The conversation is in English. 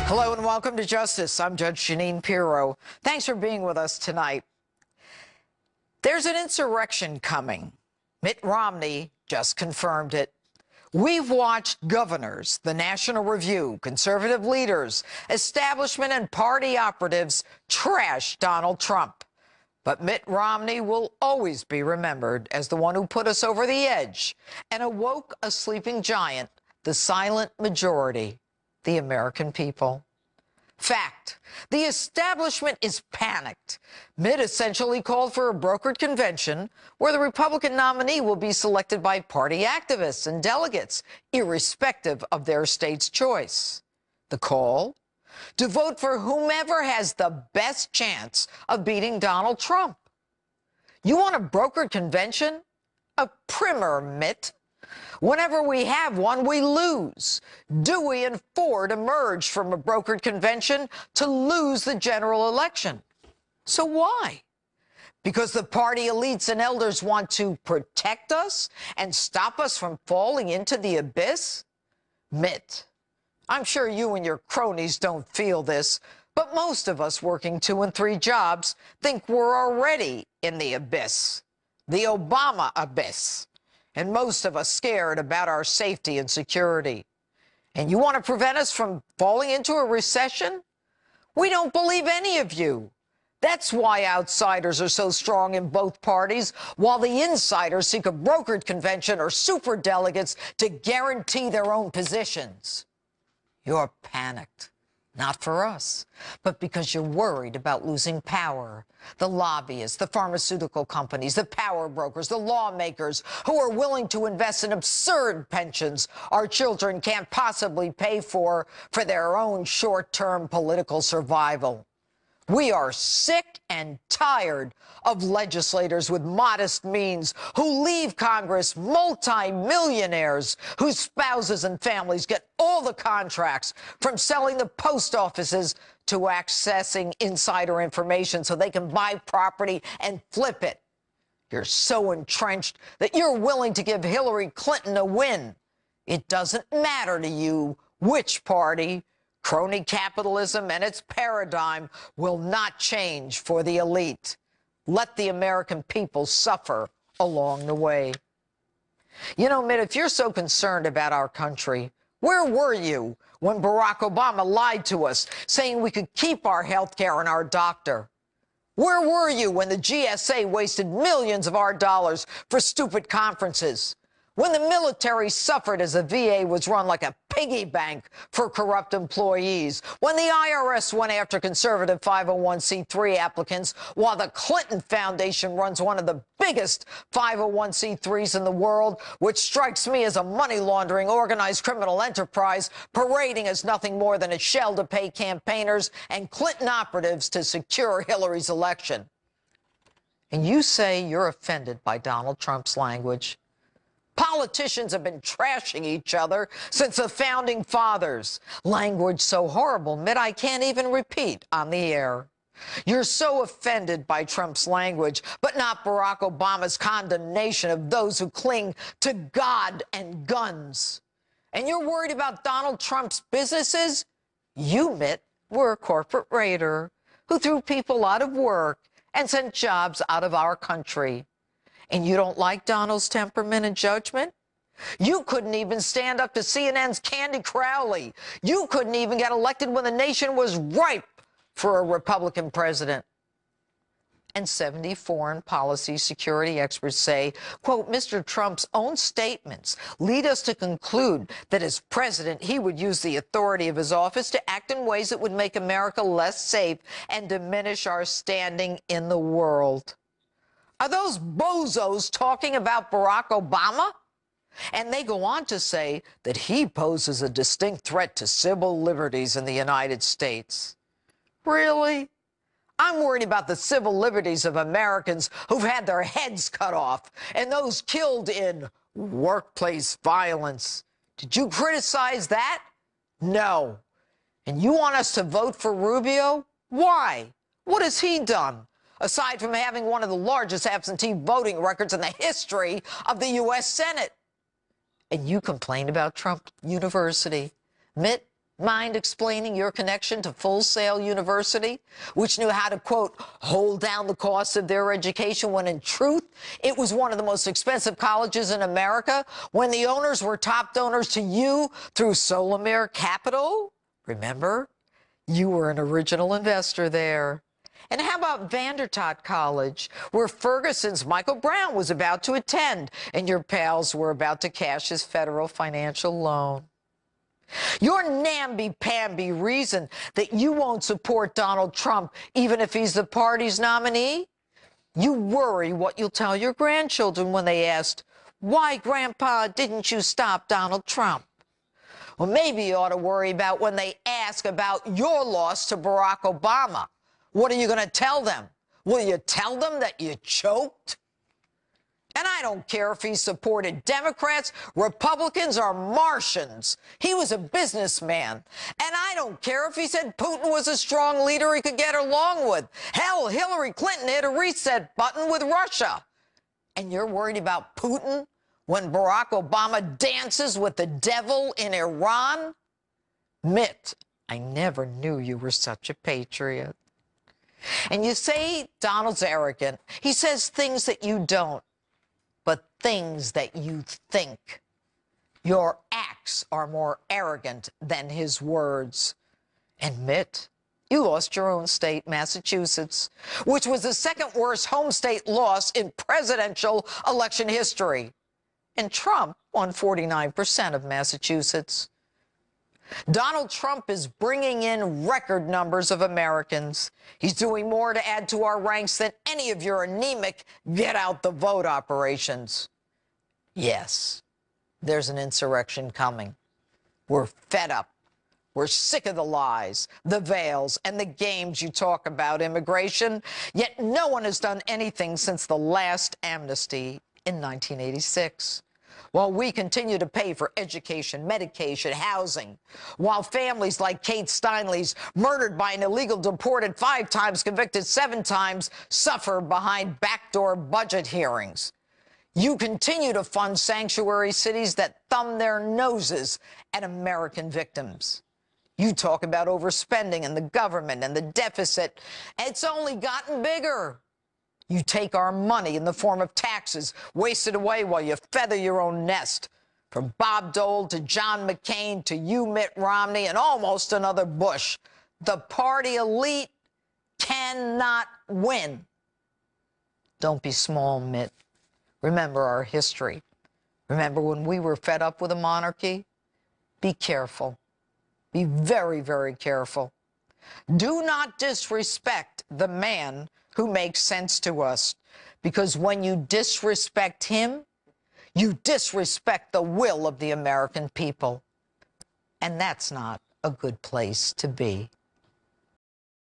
Hello and welcome to Justice. I'm Judge Jeanine Pirro. Thanks for being with us tonight. There's an insurrection coming. Mitt Rommney just confirmed it. We've watched governors, the National Review, conservative leaders, establishment and party operatives trash Donald Trump. But Mitt Rommney will always be remembered as the one who put us over the edge and awoke a sleeping giant, the silent majority, the American people. Fact, the establishment is panicked. Mitt essentially called for a brokered convention where the Republican nominee will be selected by party activists and delegates, irrespective of their state's choice. The call? To vote for whomever has the best chance of beating Donald Trump. You want a brokered convention? A primer, Mitt. Whenever we have one, we lose. Dewey and Ford emerged from a brokered convention to lose the general election. So why? Because the party elites and elders want to protect us and stop us from falling into the abyss? Mitt, I'm sure you and your cronies don't feel this, but most of us working 2 and 3 jobs think we're already in the abyss, the Obama abyss. And most of us scared about our safety and security. And you want to prevent us from falling into a recession? We don't believe any of you. That's why outsiders are so strong in both parties, while the insiders seek a brokered convention or superdelegates to guarantee their own positions. You're panicked. Not for us, but because you're worried about losing power. The lobbyists, the pharmaceutical companies, the power brokers, the lawmakers who are willing to invest in absurd pensions our children can't possibly pay for their own short-term political survival. We are sick and tired of legislators with modest means who leave Congress multi-millionaires whose spouses and families get all the contracts, from selling the post offices to accessing insider information so they can buy property and flip it. You're so entrenched that you're willing to give Hillary Clinton a win. It doesn't matter to you which party. Crony capitalism and its paradigm will not change for the elite. Let the American people suffer along the way. You know, Mitt, if you're so concerned about our country, where were you when Barack Obama lied to us, saying we could keep our health care and our doctor? Where were you when the GSA wasted millions of our dollars for stupid conferences? When the military suffered as the VA was run like a piggy bank for corrupt employees, when the IRS went after conservative 501c3 applicants, while the Clinton Foundation runs one of the biggest 501c3s in the world, which strikes me as a money laundering organized criminal enterprise parading as nothing more than a shell to pay campaigners and Clinton operatives to secure Hillary's election. And you say you're offended by Donald Trump's language. Politicians have been trashing each other since the founding fathers. Language so horrible, Mitt, I can't even repeat on the air. You're so offended by Trump's language, but not Barack Obama's condemnation of those who cling to God and guns. And you're worried about Donald Trump's businesses? You, Mitt, were a corporate raider who threw people out of work and sent jobs out of our country. And you don't like Donald's temperament and judgment? You couldn't even stand up to CNN's Candy Crowley. You couldn't even get elected when the nation was ripe for a Republican president. And 70 foreign policy security experts say, quote, Mr. Trump's own statements lead us to conclude that as president, he would use the authority of his office to act in ways that would make America less safe and diminish our standing in the world. Are those bozos talking about Barack Obama? And they go on to say that he poses a distinct threat to civil liberties in the United States. Really? I'm worried about the civil liberties of Americans who've had their heads cut off and those killed in workplace violence. Did you criticize that? No. And you want us to vote for Rubio? Why? What has he done? Aside from having one of the largest absentee voting records in the history of the U.S. Senate. And you complain about Trump University. Mitt, Mind explaining your connection to Full Sail University, which knew how to, quote, hold down the cost of their education when in truth, it was one of the most expensive colleges in America, when the owners were top donors to you through Solomir Capital? Remember? You were an original investor there. And how about Vandertot College, where Ferguson's Michael Brown was about to attend, and your pals were about to cash his federal financial loan? Your namby-pamby reason that you won't support Donald Trump even if he's the party's nominee? You worry what you'll tell your grandchildren when they ask, why, Grandpa, didn't you stop Donald Trump? Well, maybe you ought to worry about when they ask about your loss to Barack Obama. What are you going to tell them? Will you tell them that you choked? And I don't care if he supported Democrats, Republicans, or Martians. He was a businessman. And I don't care if he said Putin was a strong leader he could get along with. Hell, Hillary Clinton hit a reset button with Russia. And you're worried about Putin when Barack Obama dances with the devil in Iran? Mitt, I never knew you were such a patriot. And you say Donald's arrogant. He says things that you don't. But things that you think. Your acts are more arrogant than his words. And Mitt, you lost your own state, Massachusetts, which was the second worst home state loss in presidential election history. And Trump won 49% of Massachusetts. Donald Trump is bringing in record numbers of Americans. He's doing more to add to our ranks than any of your anemic get-out-the-vote operations. Yes, there's an insurrection coming. We're fed up. We're sick of the lies, the veils, and the games you talk about immigration, yet no one has done anything since the last amnesty in 1986. While we continue to pay for education, medication, housing, while families like Kate Steinle's, murdered by an illegal deported 5 times, convicted 7 times, suffer behind backdoor budget hearings. You continue to fund sanctuary cities that thumb their noses at American victims. You talk about overspending in the government and the deficit. It's only gotten bigger. You take our money in the form of taxes, waste it away while you feather your own nest. From Bob Dole to John McCain to you, Mitt Rommney, and almost another Bush. The party elite cannot win. Don't be small, Mitt. Remember our history. Remember when we were fed up with a monarchy? Be careful. Be very, very careful. Do not disrespect the man who makes sense to us, because when you disrespect him, you disrespect the will of the American people. And that's not a good place to be.